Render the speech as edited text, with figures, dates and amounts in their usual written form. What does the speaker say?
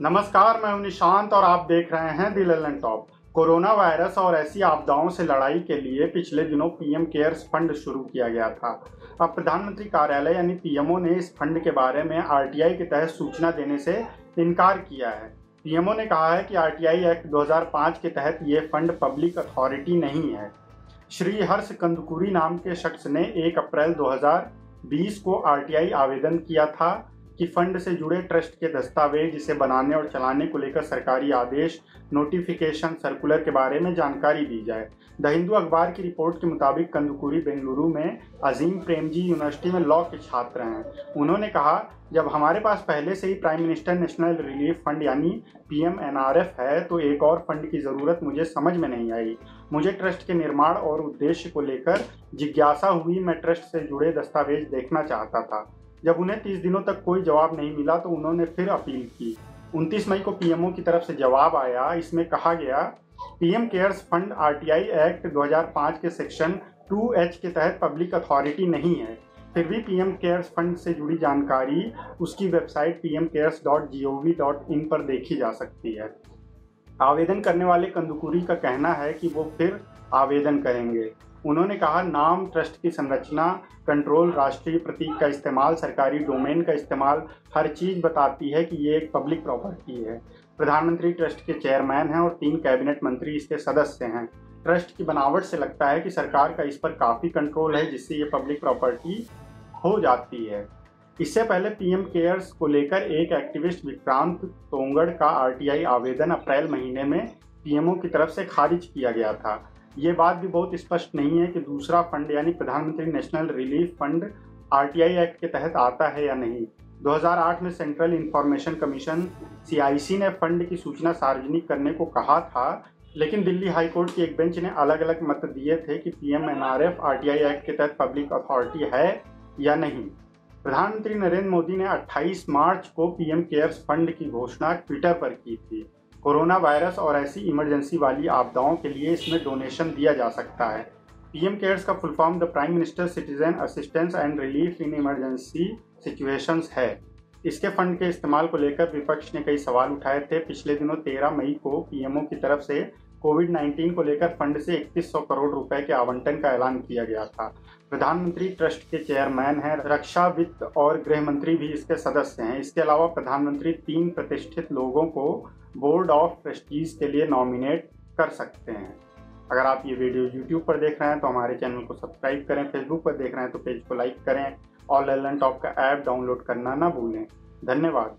नमस्कार, मैं हूं निशांत और आप देख रहे हैं दी ललन टॉप। कोरोना वायरस और ऐसी आपदाओं से लड़ाई के लिए पिछले दिनों पीएम केयर्स फंड शुरू किया गया था। अब प्रधानमंत्री कार्यालय यानी पीएमओ ने इस फंड के बारे में आरटीआई के तहत सूचना देने से इनकार किया है। पीएमओ ने कहा है कि आरटीआई एक्ट 2005 के तहत ये फंड पब्लिक अथॉरिटी नहीं है। श्री हर्ष कंदकुरी नाम के शख्स ने 1 अप्रैल 2020 को आरटीआई आवेदन किया था कि फंड से जुड़े ट्रस्ट के दस्तावेज, इसे बनाने और चलाने को लेकर सरकारी आदेश, नोटिफिकेशन, सर्कुलर के बारे में जानकारी दी जाए। द हिंदू अखबार की रिपोर्ट के मुताबिक कंदकुरी बेंगलुरु में अजीम प्रेमजी यूनिवर्सिटी में लॉ के छात्र हैं। उन्होंने कहा, जब हमारे पास पहले से ही prime minister national relief fund यानी PMNRF है तो एक और फंड की ज़रूरत मुझे समझ में नहीं आई। मुझे ट्रस्ट के निर्माण और उद्देश्य को लेकर जिज्ञासा हुई। मैं ट्रस्ट से जुड़े दस्तावेज देखना चाहता था। जब उन्हें 30 दिनों तक कोई जवाब नहीं मिला तो उन्होंने फिर अपील की। 29 मई को पीएमओ की तरफ से जवाब आया। इसमें कहा गया, PM cares fund RTI act 2005 के सेक्शन 2H के तहत पब्लिक अथॉरिटी नहीं है। फिर भी पीएम केयर्स फंड से जुड़ी जानकारी उसकी वेबसाइट pmcares.gov.in पर देखी जा सकती है। आवेदन करने वाले कंदकुरी का कहना है कि वो फिर आवेदन करेंगे। उन्होंने कहा, नाम, ट्रस्ट की संरचना, कंट्रोल, राष्ट्रीय प्रतीक का इस्तेमाल, सरकारी डोमेन का इस्तेमाल, हर चीज़ बताती है कि ये एक पब्लिक प्रॉपर्टी है। प्रधानमंत्री ट्रस्ट के चेयरमैन हैं और 3 कैबिनेट मंत्री इसके सदस्य हैं। ट्रस्ट की बनावट से लगता है कि सरकार का इस पर काफ़ी कंट्रोल है, जिससे ये पब्लिक प्रॉपर्टी हो जाती है। इससे पहले पीएम केयर्स को लेकर एक एक्टिविस्ट विक्रांत तोंगड़ का आरटीआई आवेदन अप्रैल महीने में पीएमओ की तरफ से खारिज किया गया था। ये बात भी बहुत स्पष्ट नहीं है कि दूसरा फंड यानी प्रधानमंत्री national relief fund RTI act के तहत आता है या नहीं। 2008 में सेंट्रल इंफॉर्मेशन कमीशन CIC ने फंड की सूचना सार्वजनिक करने को कहा था, लेकिन दिल्ली हाईकोर्ट की एक बेंच ने अलग अलग मत दिए थे कि PMNRF आरटीआई एक्ट के तहत पब्लिक अथॉरिटी है या नहीं। प्रधानमंत्री नरेंद्र मोदी ने 28 मार्च को पीएम केयर्स फंड की घोषणा ट्विटर पर की थी। कोरोना वायरस और ऐसी इमरजेंसी वाली आपदाओं के लिए इसमें डोनेशन दिया जा सकता है। पीएम केयर्स का full form the prime minister citizen assistance and relief in emergency situations है। इसके फंड के इस्तेमाल को लेकर विपक्ष ने कई सवाल उठाए थे। पिछले दिनों 13 मई को पीएमओ की तरफ से कोविड-19 को लेकर फंड से 3100 करोड़ रुपए के आवंटन का ऐलान किया गया था। प्रधानमंत्री ट्रस्ट के चेयरमैन हैं। रक्षा, वित्त और गृह मंत्री भी इसके सदस्य हैं। इसके अलावा प्रधानमंत्री 3 प्रतिष्ठित लोगों को बोर्ड ऑफ ट्रस्टीज के लिए नॉमिनेट कर सकते हैं। अगर आप ये वीडियो YouTube पर देख रहे हैं तो हमारे चैनल को सब्सक्राइब करें। फेसबुक पर देख रहे हैं तो पेज को लाइक करें और ललन टॉप का ऐप डाउनलोड करना ना भूलें। धन्यवाद।